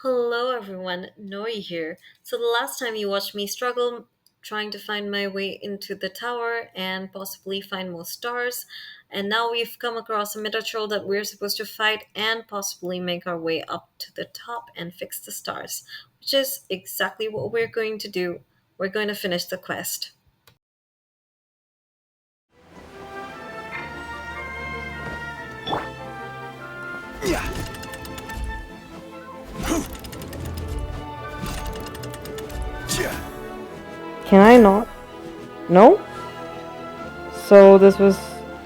Hello everyone, Noi here. So the last time you watched me struggle trying to find my way into the tower and possibly find more stars, and now we've come across a meta troll that we're supposed to fight and possibly make our way up to the top and fix the stars, which is exactly what we're going to do. We're going to finish the quest. Can I not? No? So this was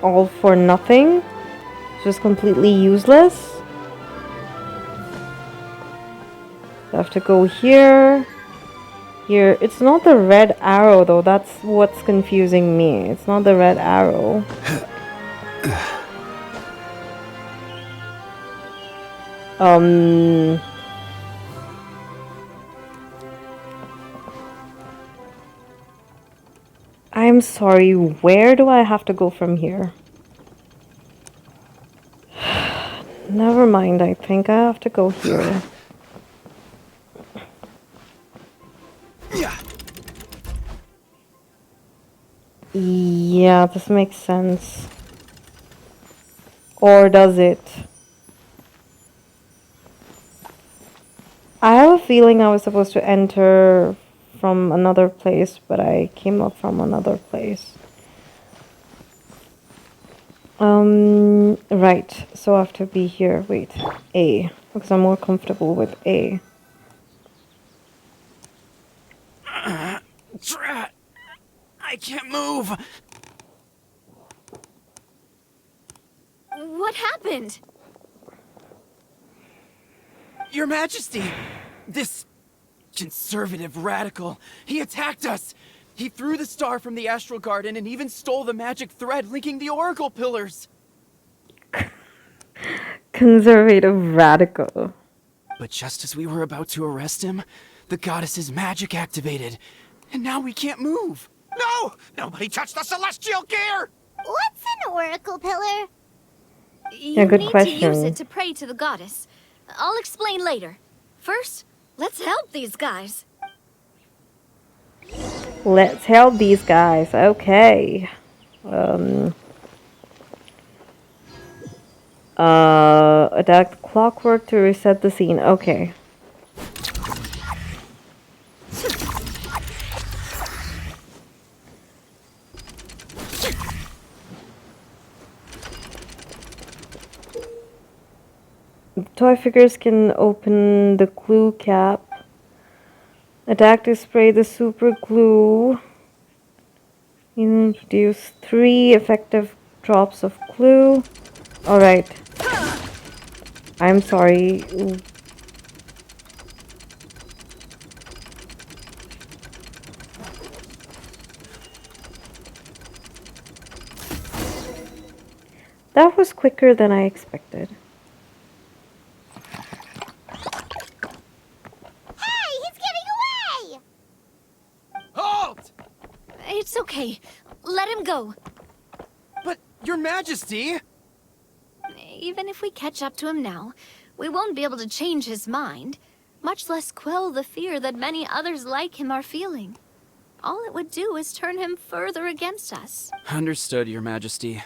all for nothing? Just completely useless? I have to go here. Here. It's not the red arrow though. That's what's confusing me. It's not the red arrow. Um... I'm sorry, where do I have to go from here? Never mind, I think I have to go here. Yeah, this makes sense. Or does it? I have a feeling I was supposed to enter from another place, but I came up from another place. Right. So I have to be here. Wait, A. Because I'm more comfortable with A. Drat! I can't move! What happened? Your Majesty! This conservative radical, he attacked us! He threw the star from the Astral Garden and even stole the magic thread linking the Oracle Pillars! Conservative radical. But just as we were about to arrest him, the goddess's magic activated, and now we can't move! No! Nobody touched the celestial gear! What's an oracle pillar? You good need question. to use it to pray to the goddess. I'll explain later. First, let's help these guys. Let's help these guys. Okay. Attack clockwork to reset the scene. Okay. Toy figures can open the glue cap. Attack to spray the super glue. Introduce 3 effective drops of glue. Alright. I'm sorry. That was quicker than I expected. Hey, he's getting away! Halt! It's okay. Let him go. But, Your Majesty! Even if we catch up to him now, we won't be able to change his mind, much less quell the fear that many others like him are feeling. All it would do is turn him further against us. Understood, Your Majesty.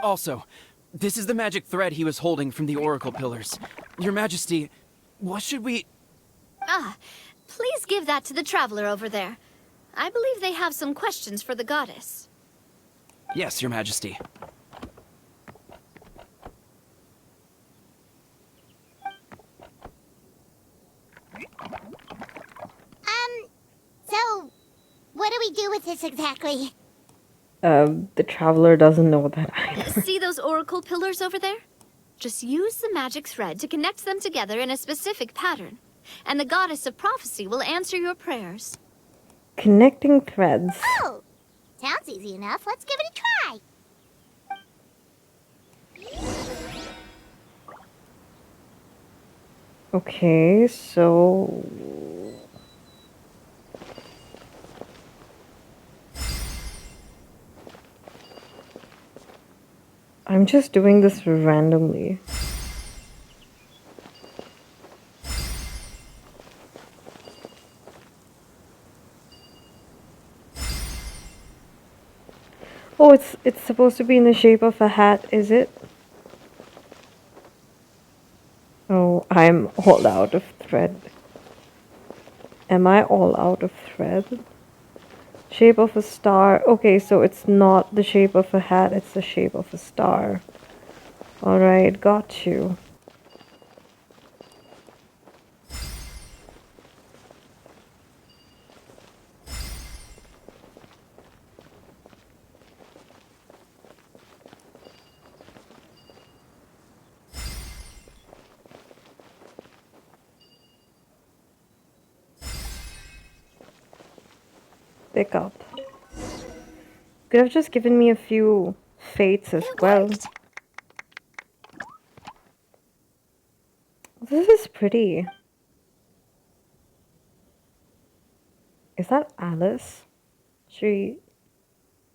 Also, this is the magic thread he was holding from the Oracle Pillars. Your Majesty, what should we... Please give that to the traveler over there. I believe they have some questions for the goddess. Yes, Your Majesty. So, what do we do with this exactly? The traveler doesn't know that either. See those oracle pillars over there? Just use the magic thread to connect them together in a specific pattern, and the goddess of prophecy will answer your prayers. Connecting threads. Oh, sounds easy enough. Let's give it a try. Okay, so... I'm just doing this randomly. Oh, it's supposed to be in the shape of a hat, is it? Oh, I'm all out of thread. Am I all out of thread? Shape of a star. Okay, so it's not the shape of a hat, it's the shape of a star. Alright, got you. Pick up. Could have just given me a few fates as It well. worked! This is pretty. Is that Alice? She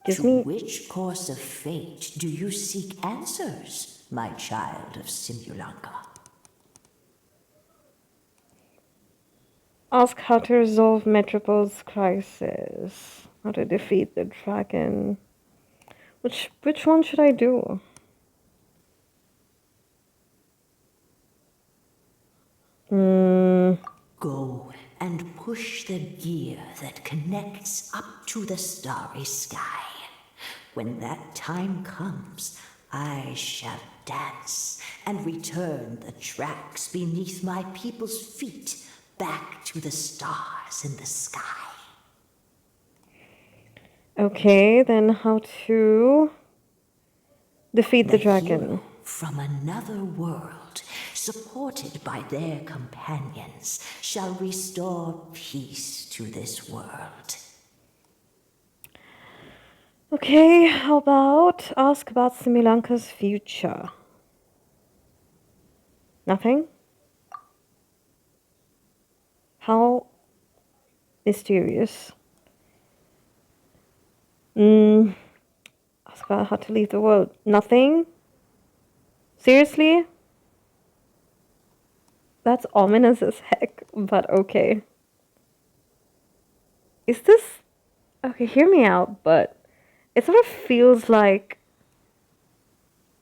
gives To me. which course of fate do you seek answers, my child of Simulanka? Ask how to resolve Metropole's crisis. How to defeat the dragon. Which one should I do? Hmm. Go and push the gear that connects up to the starry sky. When that time comes, I shall dance and return the tracks beneath my people's feet back to the stars in the sky. Okay, then how to defeat The the dragon. hero from another world, supported by their companions, shall restore peace to this world. Okay, how about ask about Simulanka's future? Nothing? How mysterious. Ask about how to leave the world. Nothing? Seriously? That's ominous as heck, but okay. Is this. Okay, hear me out, but it sort of feels like,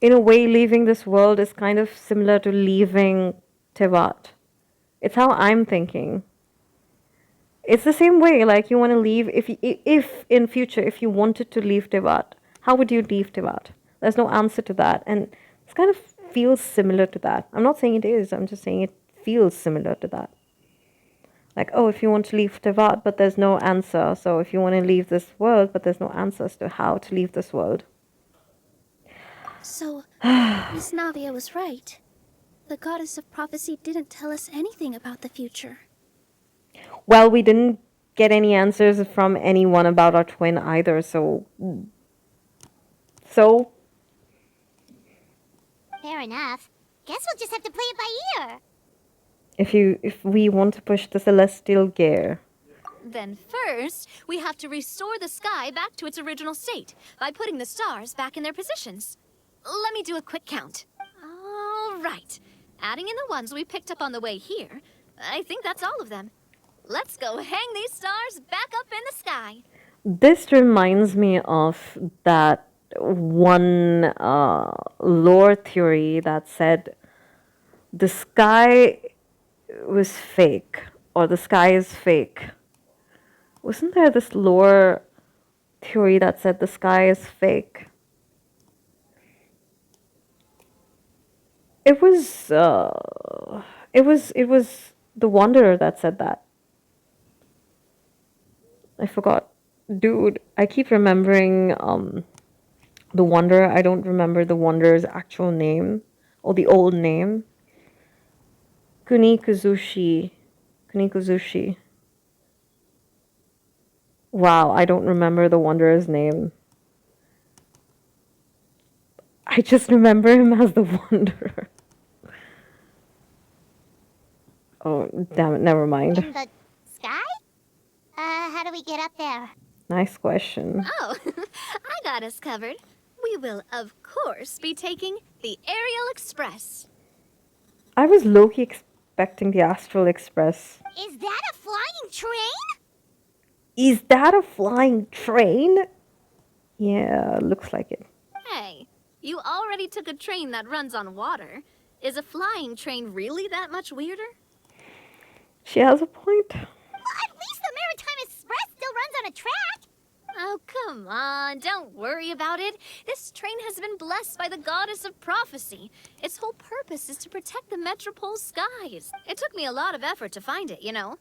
in a way, leaving this world is kind of similar to leaving Tevat. It's how I'm thinking. It's the same way, like you want to leave. If in future, if you wanted to leave Tevat, how would you leave Tevat? There's no answer to that, and this kind of feels similar to that. I'm not saying it is. I'm just saying it feels similar to that. Like, oh, if you want to leave Tevat, but there's no answer. So if you want to leave this world, but there's no answers to how to leave this world. So, Miss Navia was right. The goddess of prophecy didn't tell us anything about the future. Well, we didn't get any answers from anyone about our twin either, so Fair enough. Guess we'll just have to play it by ear. if we want to push the celestial gear. Then first, we have to restore the sky back to its original state by putting the stars back in their positions. Let me do a quick count. All right. Adding in the ones we picked up on the way here, I think that's all of them. Let's go hang these stars back up in the sky. This reminds me of that one lore theory that said the sky was fake, or the sky is fake. Wasn't there this lore theory that said the sky is fake? It was it was the Wanderer that said that. I forgot. Dude, I keep remembering the Wanderer. I don't remember the Wanderer's actual name or the old name. Kunikuzushi. Kunikuzushi. Wow, I don't remember the Wanderer's name. I just remember him as the Wanderer. Oh, damn it, never mind. In the sky? How do we get up there? Nice question. Oh, I got us covered. We will, of course, be taking the Aerial Express. I was low-key expecting the Astral Express. Is that a flying train? Is that a flying train? Yeah, looks like it. Hey, you already took a train that runs on water. Is a flying train really that much weirder? She has a point. Well, at least the Maritime Express still runs on a track. Oh, come on, don't worry about it. This train has been blessed by the goddess of prophecy. Its whole purpose is to protect the metropole skies. It took me a lot of effort to find it, you know.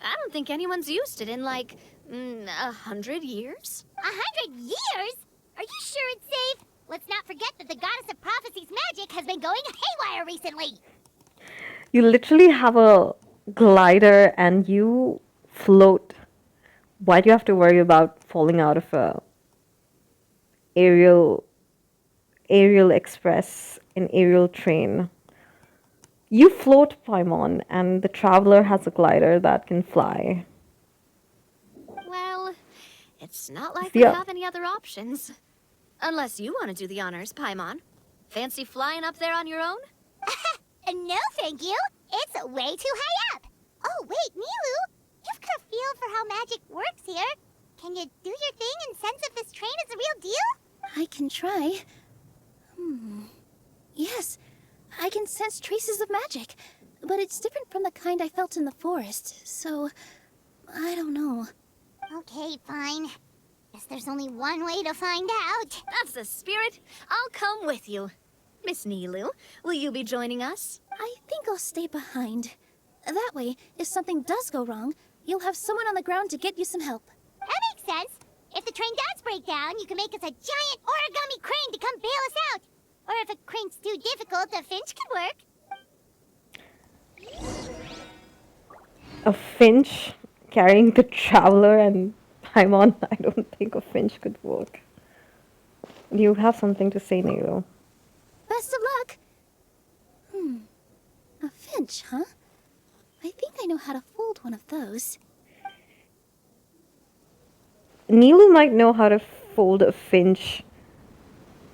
I don't think anyone's used it in like 100 years. 100 years? Are you sure it's safe? Let's not forget that the goddess of prophecy's magic has been going haywire recently. You literally have a glider and you float. Why do you have to worry about falling out of a aerial express, an aerial train? You float, Paimon, and the traveler has a glider that can fly. Well, it's not like we Yeah. have any other options. Unless you want to do the honors, Paimon. Fancy flying up there on your own? No, thank you. It's way too high up. Oh, wait, Milu. You've got a feel for how magic works here. Can you do your thing and sense if this train is the real deal? I can try. Yes, I can sense traces of magic. But it's different from the kind I felt in the forest, so I don't know. Okay, fine. Guess there's only one way to find out. That's the spirit. I'll come with you. Miss Nilu, will you be joining us? I think I'll stay behind. That way, if something does go wrong, you'll have someone on the ground to get you some help. That makes sense. If the train does break down, you can make us a giant origami crane to come bail us out. Or if a crane's too difficult, a finch can work. A finch carrying the traveler and Paimon. I don't think a finch could work. You have something to say, Nero. Best of luck. A finch, huh? I think I know how to fold one of those. Nilu might know how to fold a finch,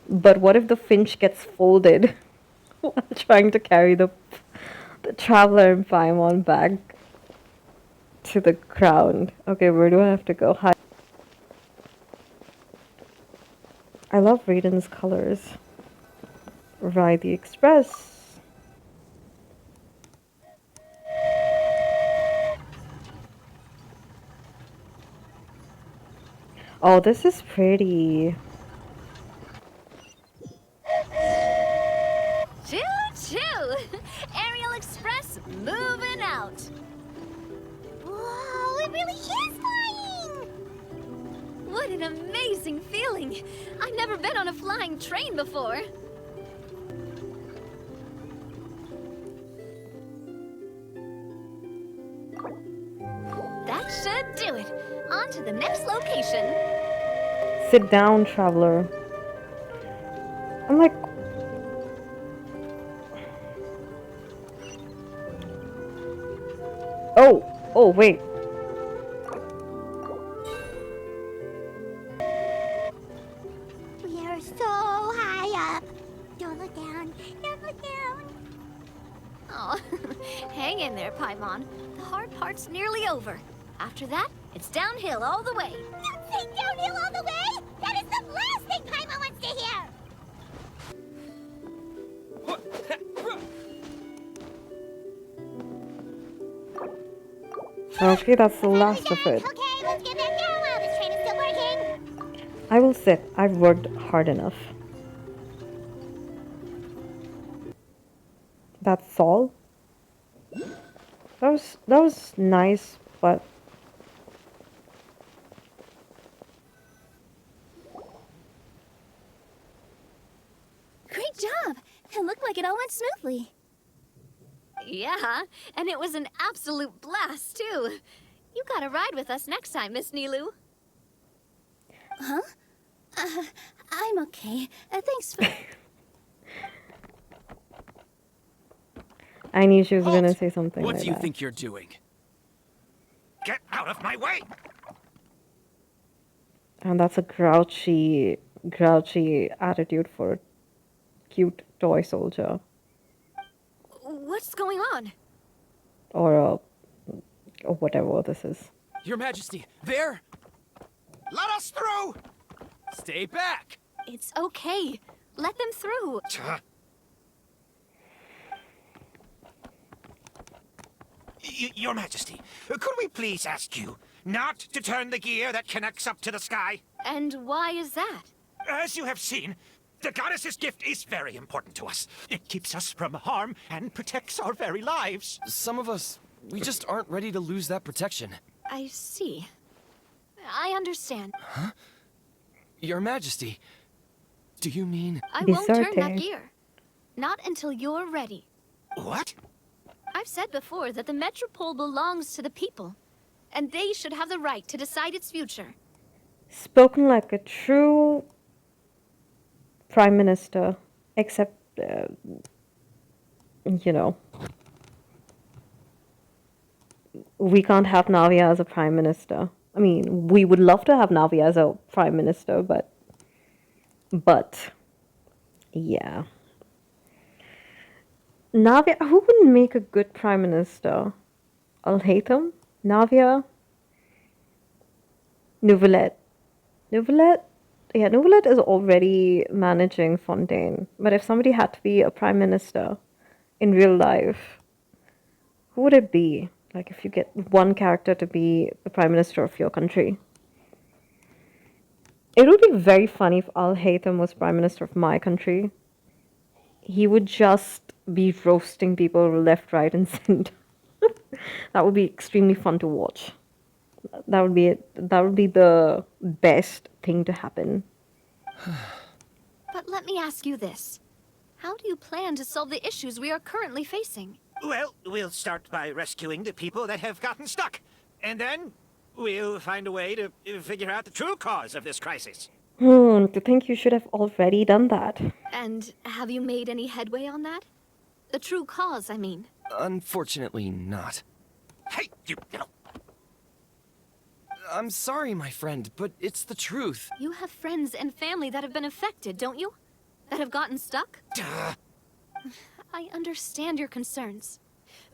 but what if the finch gets folded while trying to carry the traveler and Paimon back to the ground? Okay, where do I have to go? Hi. I love Raiden's colors. Ride the express. Oh, this is pretty. Choo-choo! Aerial Express moving out. Whoa, it really is flying! What an amazing feeling! I've never been on a flying train before. That should do it. On to the next location. Sit down, traveler. I'm like, oh, wait. We are so high up. Don't look down. Don't look down. Oh, hang in there, Paimon. The hard part's nearly over. After that, it's downhill all the way. Don't say downhill all the way! That is the last thing Paimon wants to hear! Okay, that's the last of it. Okay, let's get back down while this train is still working. I will sit. I've worked hard enough. That's all. That was nice, but Great job! It looked like it all went smoothly. Yeah, and it was an absolute blast, too. You gotta ride with us next time, Miss Nilu. Huh? I'm okay. Thanks for... I knew she was Halt! gonna say something What like do you that. think you're doing? Get out of my way! And that's a grouchy attitude for a cute toy soldier What's going on? or whatever this is. Your Majesty, there! Let us through! Stay back! It's okay. Let them through. Your Majesty, could we please ask you not to turn the gear that connects up to the sky? And why is that? As you have seen, the goddess's gift is very important to us. It keeps us from harm and protects our very lives. Some of us, we just aren't ready to lose that protection. I see. I understand. Your Majesty, do you mean... I won't turn that Disarte. gear. Not until you're ready. What? I've said before that the Metropole belongs to the people, and they should have the right to decide its future. Spoken like a true prime minister, except, you know, we can't have Navia as a prime minister. I mean, we would love to have Navia as a prime minister, but, yeah. Navia, who would make a good prime minister? Al-Haytham? Navia? Nouvelette? Nouvelette? Yeah, Nouvelette is already managing Fontaine. But if somebody had to be a prime minister in real life, who would it be? Like, if you get one character to be the prime minister of your country. It would be very funny if Al Haytham was prime minister of my country. He would just be roasting people left, right, and center. That would be extremely fun to watch. That would be it. That would be the best thing to happen. But let me ask you this. How do you plan to solve the issues we are currently facing? Well, we'll start by rescuing the people that have gotten stuck. And then we'll find a way to figure out the true cause of this crisis. To think you should have already done that. And have you made any headway on that? The true cause, I mean. Unfortunately not. Hey, you know. I'm sorry, my friend, but it's the truth. You have friends and family that have been affected, don't you? That have gotten stuck? Duh. I understand your concerns.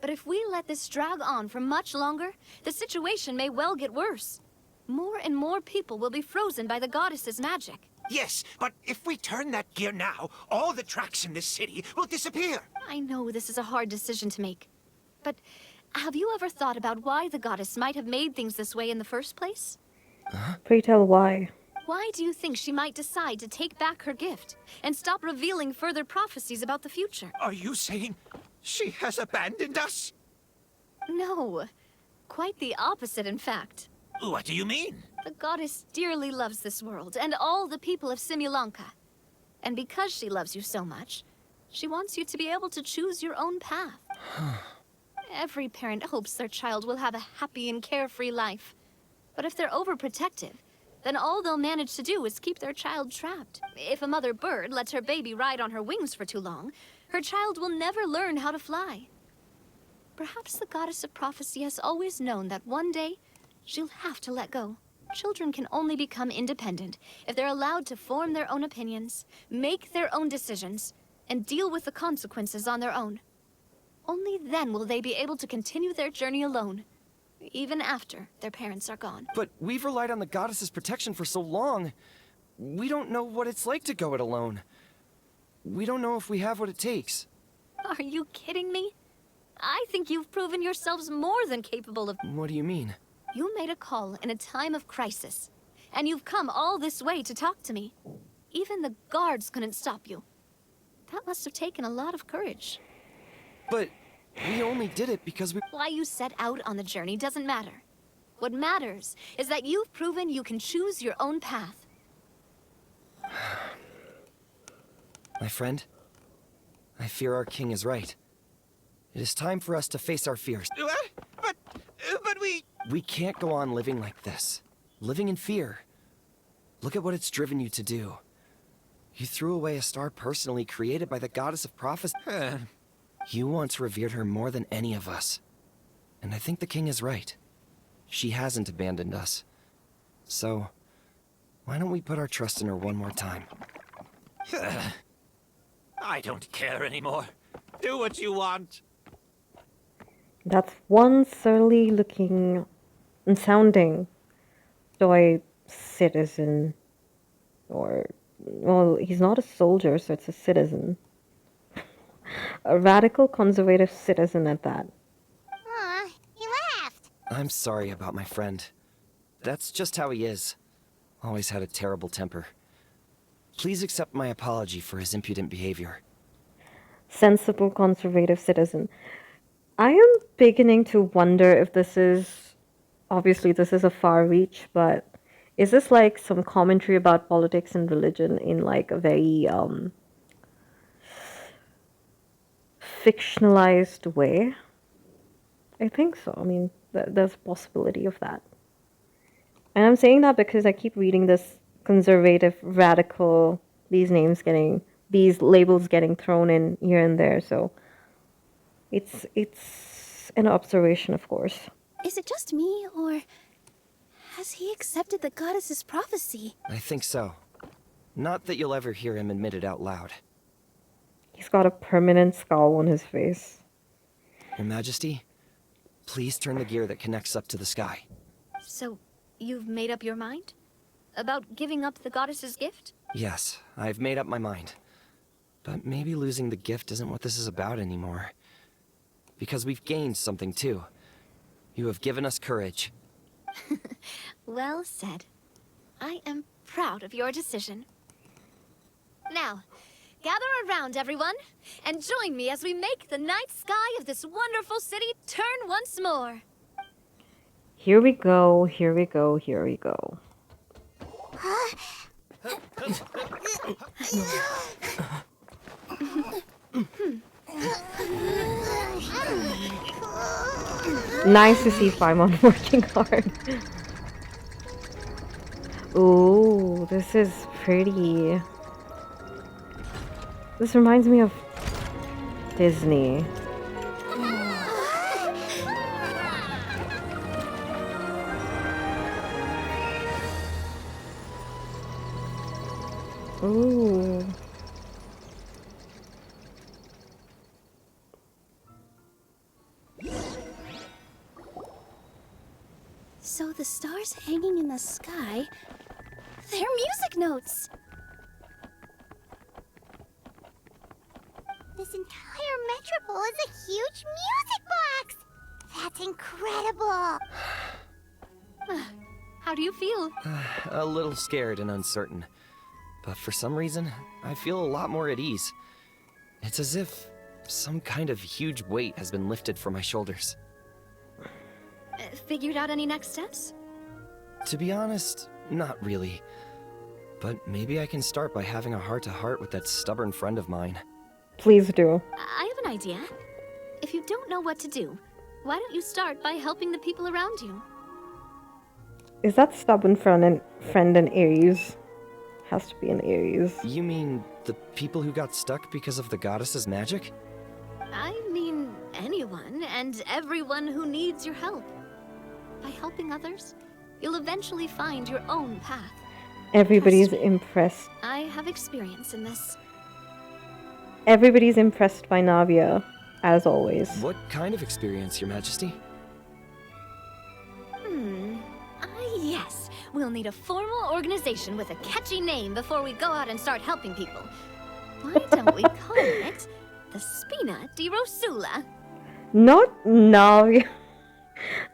But if we let this drag on for much longer, the situation may well get worse. More and more people will be frozen by the goddess's magic. Yes, but if we turn that gear now, all the tracks in this city will disappear. I know this is a hard decision to make. But have you ever thought about why the goddess might have made things this way in the first place? Pray tell why. Why do you think she might decide to take back her gift and stop revealing further prophecies about the future? Are you saying she has abandoned us? No. Quite the opposite, in fact. What do you mean? The goddess dearly loves this world and all the people of Simulanka. And because she loves you so much, she wants you to be able to choose your own path. Every parent hopes their child will have a happy and carefree life. But if they're overprotective, then all they'll manage to do is keep their child trapped. If a mother bird lets her baby ride on her wings for too long, her child will never learn how to fly. Perhaps the goddess of prophecy has always known that one day she'll have to let go. Children can only become independent if they're allowed to form their own opinions, make their own decisions, and deal with the consequences on their own. Only then will they be able to continue their journey alone, even after their parents are gone. But we've relied on the goddess's protection for so long. We don't know what it's like to go it alone. We don't know if we have what it takes. Are you kidding me? I think you've proven yourselves more than capable of... What do you mean? You made a call in a time of crisis, and you've come all this way to talk to me. Even the guards couldn't stop you. That must have taken a lot of courage. But we only did it because we... Why you set out on the journey doesn't matter. What matters is that you've proven you can choose your own path. My friend, I fear our king is right. It is time for us to face our fears. What? But we... We can't go on living like this. Living in fear. Look at what it's driven you to do. You threw away a star personally created by the goddess of prophecy. You once revered her more than any of us. And I think the king is right. She hasn't abandoned us. So, why don't we put our trust in her one more time? I don't care anymore. Do what you want. That's one surly looking and sounding toy citizen. Or, well, he's not a soldier, so it's a citizen. A radical conservative citizen at that. Aw, he laughed. I'm sorry about my friend. That's just how he is. Always had a terrible temper. Please accept my apology for his impudent behavior. Sensible conservative citizen. I am beginning to wonder if this is, obviously, this is a far reach, but is this like some commentary about politics and religion in like a very fictionalized way? I think so. I mean, there's a possibility of that. And I'm saying that because I keep reading this conservative, radical, these labels getting thrown in here and there. So it's an observation, of course. Is it just me, or has he accepted the goddess's prophecy? I think so. Not that you'll ever hear him admit it out loud. He's got a permanent scowl on his face. Your Majesty, please turn the gear that connects up to the sky. So, you've made up your mind? About giving up the goddess's gift? Yes, I've made up my mind. But maybe losing the gift isn't what this is about anymore. Because we've gained something too. You have given us courage. Well said. I am proud of your decision. Now, gather around, everyone, and join me as we make the night sky of this wonderful city turn once more. Here we go, here we go, here we go. Nice to see Paimon working hard. Ooh, this is pretty. This reminds me of Disney. Ooh. So the stars hanging in the sky, they're music notes. This entire metropole is a huge music box! That's incredible! How do you feel? A little scared and uncertain. But for some reason, I feel a lot more at ease. It's as if some kind of huge weight has been lifted from my shoulders. Figured out any next steps? To be honest, not really. But maybe I can start by having a heart-to-heart with that stubborn friend of mine. Please do. I have an idea. If you don't know what to do, why don't you start by helping the people around you? Is that stubborn friend an Aries? Has to be an Aries. You mean the people who got stuck because of the goddess's magic? I mean anyone and everyone who needs your help. By helping others, you'll eventually find your own path. Everybody's Trust me. impressed. I have experience in this. Everybody's impressed by Navia, as always. What kind of experience, Your Majesty? Yes. We'll need a formal organization with a catchy name before we go out and start helping people. Why don't we call it the Spina di Rosula? Not Navia.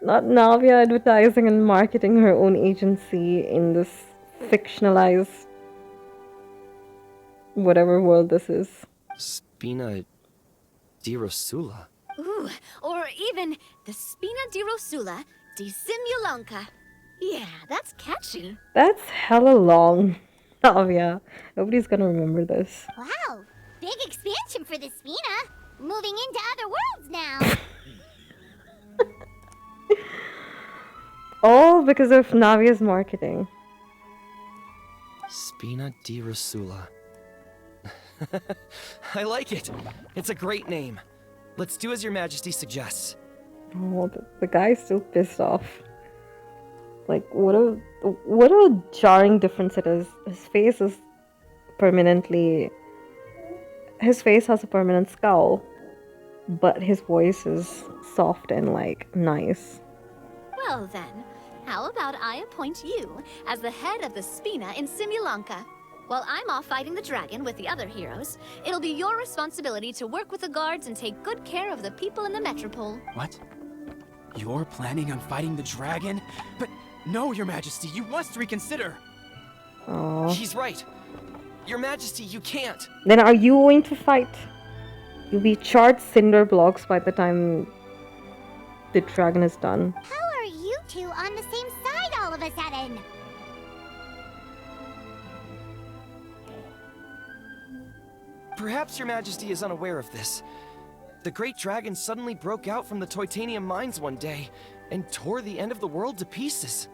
Not Navia advertising and marketing her own agency in this fictionalized whatever world this is. Spina di Rosula. Ooh, or even the Spina di Rosula di Simulanka. Yeah, that's catchy. That's hella long. Navia. Nobody's gonna remember this. Wow, big expansion for the Spina. Moving into other worlds now. All because of Navia's marketing. Spina di Rosula. I like it. It's a great name. Let's do as Your Majesty suggests. Oh, the guy's still pissed off. Like, what a jarring difference it is. His face has a permanent scowl, but his voice is soft and, like, nice. Well then, how about I appoint you as the head of the Spina in Simulanka? While I'm off fighting the dragon with the other heroes, it'll be your responsibility to work with the guards and take good care of the people in the metropole. What? You're planning on fighting the dragon? But no, Your Majesty, you must reconsider. Oh. He's right. Your Majesty, you can't. Then are you going to fight? You'll be charred cinder blocks by the time the dragon is done. How are you two on the same side all of a sudden? Perhaps Your Majesty is unaware of this. The great dragon suddenly broke out from the titanium mines one day and tore the end of the world to pieces.